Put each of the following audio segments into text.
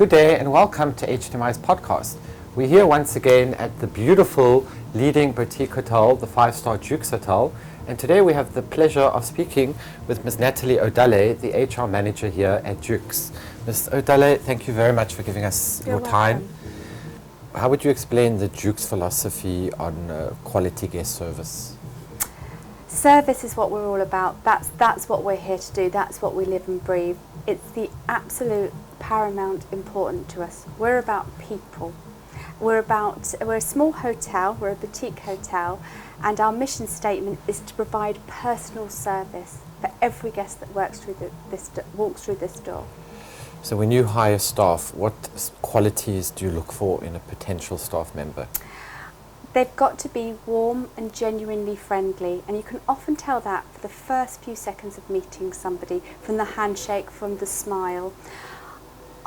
Good day and welcome to HTMi's podcast. We're here once again at the beautiful leading boutique hotel, the 5-star Duke's Hotel. And today we have the pleasure of speaking with Ms. Natalie O'Dalaigh, the HR manager here at Duke's. Ms. O'Dalaigh, thank you very much for giving us your time. How would you explain the Duke's philosophy on quality guest service? Service is what we're all about. That's what we're here to do. That's what we live and breathe. It's the absolute paramount important to us. We're about people. We're a small hotel, we're a boutique hotel, and our mission statement is to provide personal service for every guest that walks through this door. So when you hire staff, what qualities do you look for in a potential staff member? They've got to be warm and genuinely friendly, and you can often tell that for the first few seconds of meeting somebody, from the handshake, from the smile.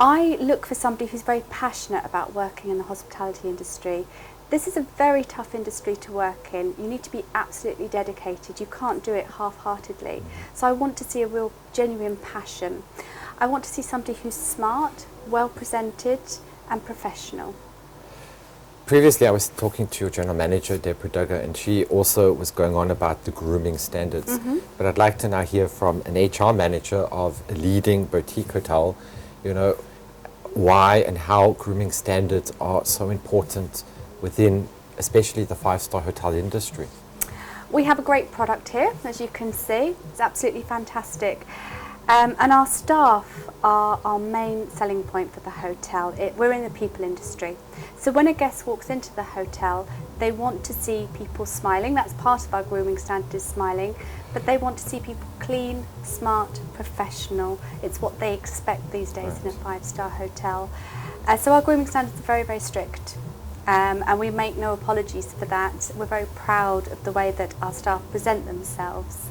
I look for somebody who's very passionate about working in the hospitality industry. This is a very tough industry to work in. You need to be absolutely dedicated. You can't do it half-heartedly. So I want to see a real genuine passion. I want to see somebody who's smart, well presented and professional. Previously, I was talking to your general manager, Deborah Duggar, and she also was going on about the grooming standards. But I'd like to now hear from an HR manager of a leading boutique hotel, you know, why and how grooming standards are so important within, especially the 5-star hotel industry. We have a great product here, as you can see. It's absolutely fantastic. And our staff are our main selling point for the hotel. We're in the people industry. So when a guest walks into the hotel, they want to see people smiling. That's part of our grooming standards, smiling. But they want to see people clean, smart, professional. It's what they expect these days in a 5-star hotel. So our grooming standards are very, very strict. And we make no apologies for that. We're very proud of the way that our staff present themselves.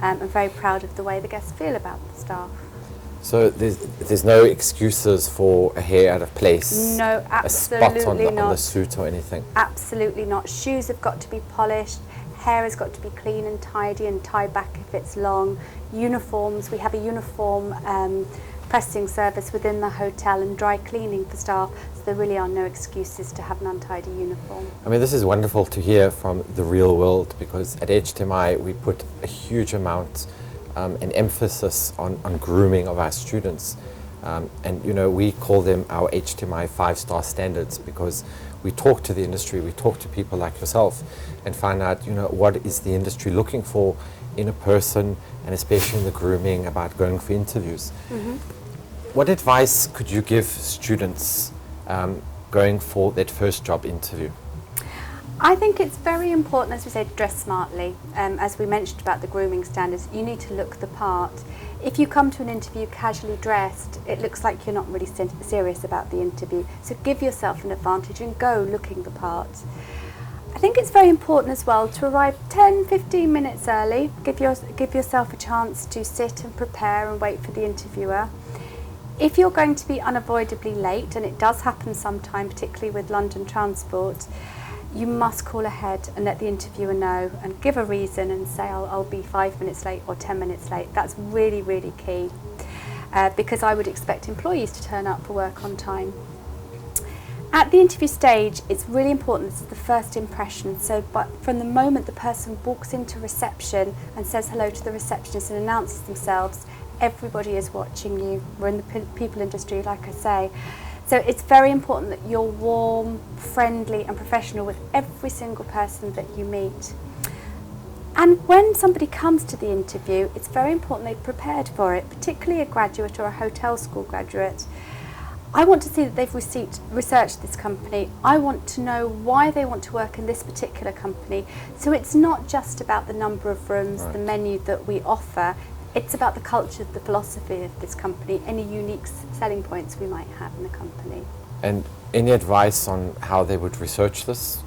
And very proud of the way the guests feel about the staff. So there's no excuses for a hair out of place? No, absolutely a spot on not. the suit or anything? Absolutely not. Shoes have got to be polished, hair has got to be clean and tidy and tied back if it's long. Uniforms, we have a uniform pressing service within the hotel and dry cleaning for staff, so there really are no excuses to have an untidy uniform. I mean, this is wonderful to hear from the real world, because at HTMi we put a huge amount and emphasis on grooming of our students. And you know, we call them our HTMi 5-star standards, because we talk to the industry, we talk to people like yourself and find out, you know, what is the industry looking for in a person, and especially in the grooming, about going for interviews. What advice could you give students going for that first job interview? I think it's very important, as we say, dress smartly. As we mentioned about the grooming standards, you need to look the part. If you come to an interview casually dressed, it looks like you're not really serious about the interview. So give yourself an advantage and go looking the part. I think it's very important as well to arrive 10-15 minutes early. Give yourself a chance to sit and prepare and wait for the interviewer. If you're going to be unavoidably late, and it does happen sometime, particularly with London transport, you must call ahead and let the interviewer know and give a reason and say, I'll be 5 minutes late or 10 minutes late. That's really, really key, because I would expect employees to turn up for work on time. At the interview stage, it's really important, this is the first impression. So from the moment the person walks into reception and says hello to the receptionist and announces themselves, everybody is watching you. We're in the people industry, like I say. So it's very important that you're warm, friendly and professional with every single person that you meet. And when somebody comes to the interview, it's very important they're prepared for it, particularly a graduate or a hotel school graduate. I want to see that they've researched this company. I want to know why they want to work in this particular company. So it's not just about the number of rooms, the menu that we offer. It's about the culture, the philosophy of this company, any unique selling points we might have in the company. And any advice on how they would research this?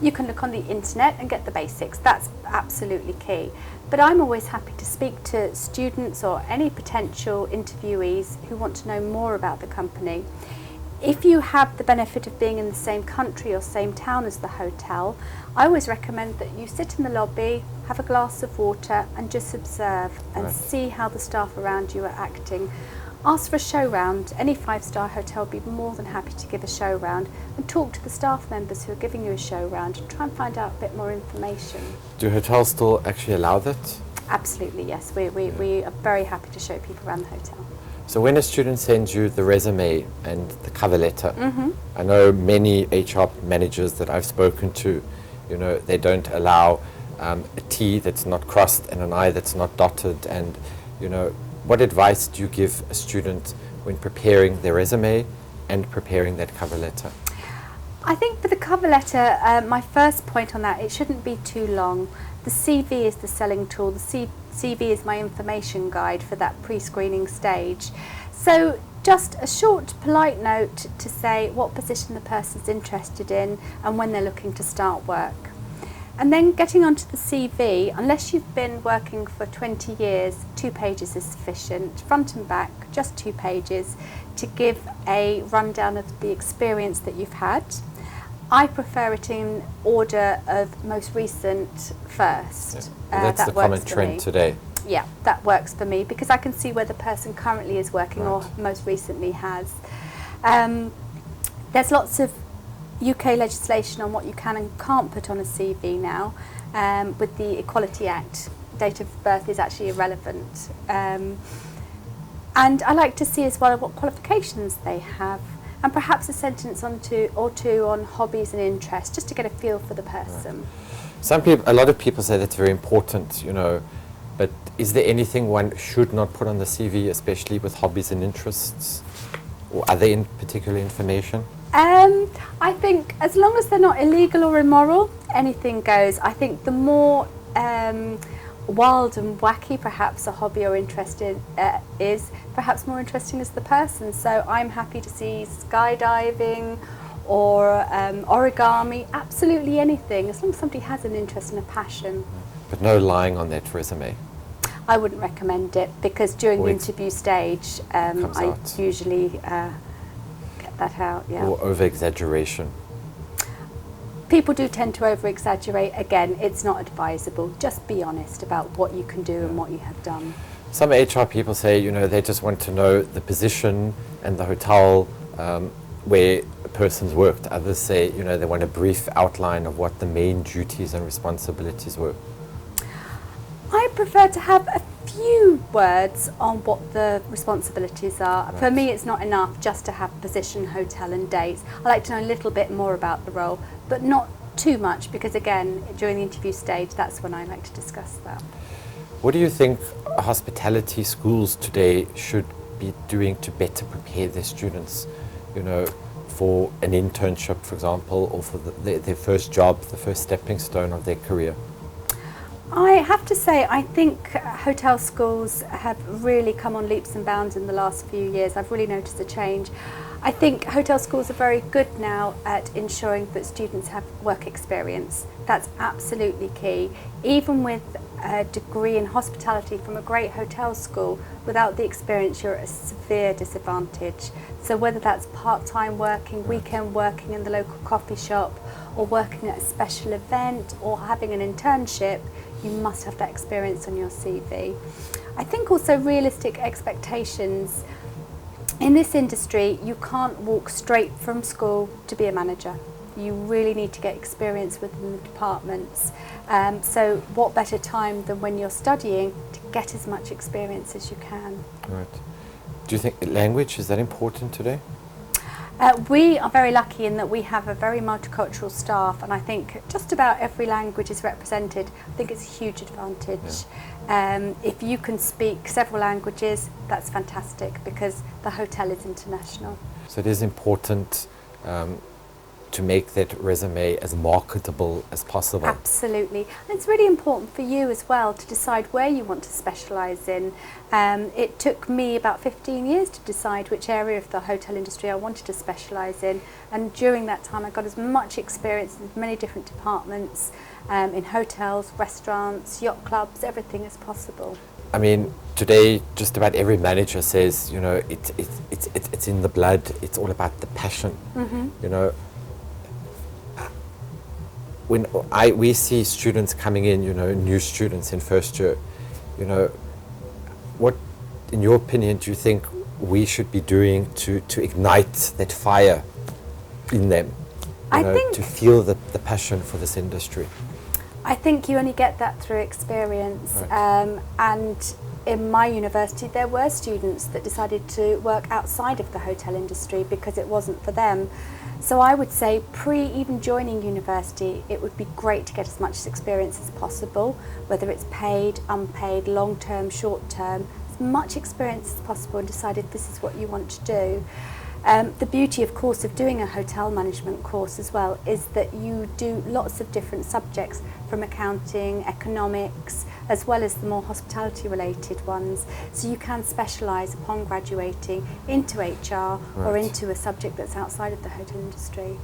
You can look on the internet and get the basics. That's absolutely key. But I'm always happy to speak to students or any potential interviewees who want to know more about the company. If you have the benefit of being in the same country or same town as the hotel, I always recommend that you sit in the lobby, have a glass of water and just observe and see how the staff around you are acting. ask for a show round. Any 5-star hotel will be more than happy to give a show round, and talk to the staff members who are giving you a show round and try and find out a bit more information. Do hotels still actually allow that? Absolutely, yes. We are very happy to show people around the hotel. So when a student sends you the resume and the cover letter, Mm-hmm. I know many HR managers that I've spoken to, they don't allow a T that's not crossed and an I that's not dotted. And, what advice do you give a student when preparing their resume and preparing that cover letter? I think for the cover letter, my first point on that, it shouldn't be too long. The CV is the selling tool. The CV is my information guide for that pre-screening stage. So just a short, polite note to say what position the person's interested in and when they're looking to start work. And then getting onto the CV, unless you've been working for 20 years, 2 pages is sufficient. Front and back, just 2 pages to give a rundown of the experience that you've had. I prefer it in order of most recent first. Yeah. That's the common trend today. Yeah, that works for me because I can see where the person currently is working or most recently has. There's lots of UK legislation on what you can and can't put on a CV now. With the Equality Act, date of birth is actually irrelevant. And I like to see as well what qualifications they have, and perhaps a sentence or two on hobbies and interests, just to get a feel for the person. A lot of people say that's very important, but is there anything one should not put on the CV, especially with hobbies and interests? Or are they in particular information? I think as long as they're not illegal or immoral, anything goes. I think the more wild and wacky perhaps a hobby or interest is, perhaps more interesting is the person. So I'm happy to see skydiving or origami, absolutely anything, as long as somebody has an interest and a passion. But no lying on that resume. I wouldn't recommend it because during the interview stage I usually get that out. Yeah. Or over-exaggeration. People do tend to over-exaggerate. Again, it's not advisable. Just be honest about what you can do and what you have done. Some HR people say, they just want to know the position and the hotel where a person's worked. Others say, they want a brief outline of what the main duties and responsibilities were. I prefer to have a few words on what the responsibilities are. Right. For me, it's not enough just to have position, hotel and dates. I like to know a little bit more about the role, but not too much, because again, during the interview stage, that's when I like to discuss that. What do you think hospitality schools today should be doing to better prepare their students, for an internship, for example, or for their first job, the first stepping stone of their career? I have to say, I think hotel schools have really come on leaps and bounds in the last few years. I've really noticed a change. I think hotel schools are very good now at ensuring that students have work experience. That's absolutely key. Even with a degree in hospitality from a great hotel school, without the experience, you're at a severe disadvantage. So whether that's part-time working, weekend working in the local coffee shop, or working at a special event, or having an internship, you must have that experience on your CV. I think also realistic expectations. In this industry, you can't walk straight from school to be a manager. You really need to get experience within the departments. So what better time than when you're studying to get as much experience as you can. Right. Do you think language, is that important today? We are very lucky in that we have a very multicultural staff, and I think just about every language is represented. I think it's a huge advantage. Yeah. If you can speak several languages, that's fantastic, because the hotel is international. So it is important to make that resume as marketable as possible. Absolutely. And it's really important for you as well to decide where you want to specialise in. It took me about 15 years to decide which area of the hotel industry I wanted to specialise in, and during that time I got as much experience in many different departments, in hotels, restaurants, yacht clubs, everything as possible. I mean, today just about every manager says, it's in the blood, it's all about the passion. Mm-hmm. When we see students coming in, new students in first year, what, in your opinion, do you think, we should be doing to ignite that fire in them, I think to feel the passion for this industry? I think you only get that through experience. Right. And in my university, there were students that decided to work outside of the hotel industry because it wasn't for them. So I would say even joining university, it would be great to get as much experience as possible, whether it's paid, unpaid, long-term, short-term, as much experience as possible, and decide if this is what you want to do. The beauty, of course, of doing a hotel management course as well is that you do lots of different subjects, from accounting, economics, as well as the more hospitality related ones. So you can specialise upon graduating into HR or into a subject that's outside of the hotel industry.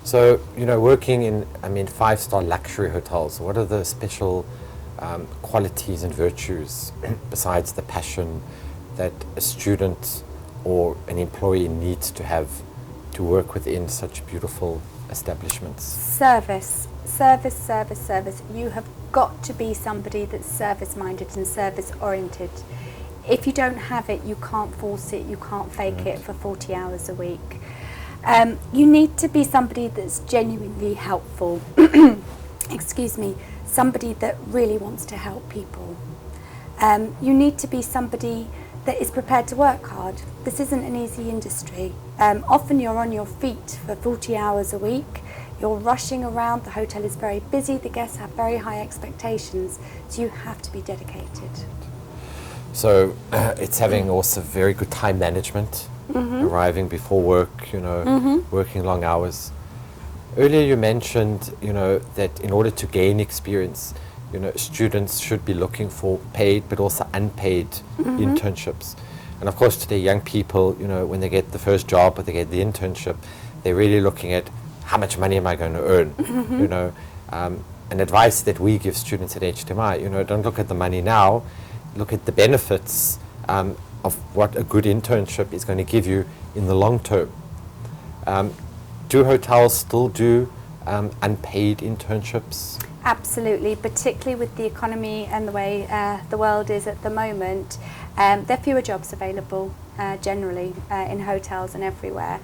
So, working in, 5-star luxury hotels, what are the special qualities and virtues besides the passion that a student or an employee needs to have to work within such beautiful establishments? Service. You have got to be somebody that's service-minded and service-oriented. If you don't have it, you can't force it, you can't fake it for 40 hours a week. You need to be somebody that's genuinely helpful. Excuse me, somebody that really wants to help people. You need to be somebody that is prepared to work hard. This isn't an easy industry. Often you're on your feet for 40 hours a week. You're rushing around, the hotel is very busy, the guests have very high expectations, so you have to be dedicated. So it's having also very good time management, arriving before work, working long hours. Earlier you mentioned, that in order to gain experience, students should be looking for paid but also unpaid internships. And of course today young people, when they get the first job or they get the internship, they're really looking at how much money am I going to earn, and advice that we give students at HTMi, don't look at the money now, look at the benefits of what a good internship is going to give you in the long term. Do hotels still do unpaid internships? Absolutely, particularly with the economy and the way the world is at the moment. There are fewer jobs available generally in hotels and everywhere.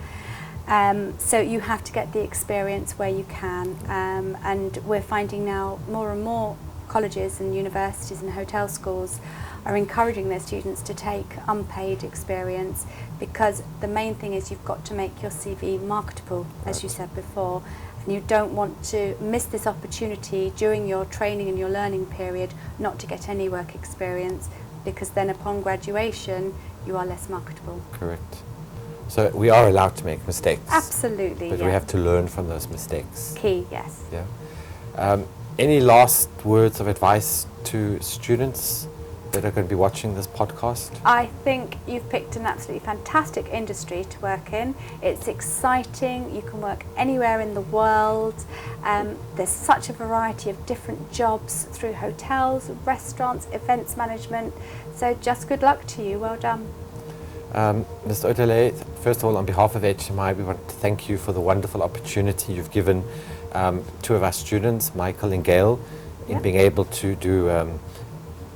So you have to get the experience where you can, and we're finding now more and more colleges and universities and hotel schools are encouraging their students to take unpaid experience, because the main thing is you've got to make your CV marketable, as you said before, and you don't want to miss this opportunity during your training and your learning period not to get any work experience, because then upon graduation you are less marketable. Correct. So we are allowed to make mistakes. Absolutely, but we have to learn from those mistakes. Key, yes. Yeah. Any last words of advice to students that are going to be watching this podcast? I think you've picked an absolutely fantastic industry to work in. It's exciting. You can work anywhere in the world. There's such a variety of different jobs through hotels, restaurants, events management. So just good luck to you. Well done. Mr. O'Dalaigh, first of all, on behalf of HTMi, we want to thank you for the wonderful opportunity you've given two of our students, Michael and Gail, in being able to do an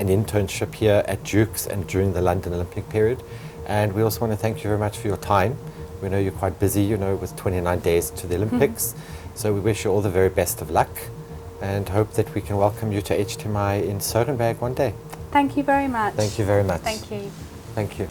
internship here at Duke's and during the London Olympic period. And we also want to thank you very much for your time. We know you're quite busy, with 29 days to the Olympics. So we wish you all the very best of luck and hope that we can welcome you to HTMi in Sodenberg one day. Thank you very much. Thank you very much. Thank you. Thank you.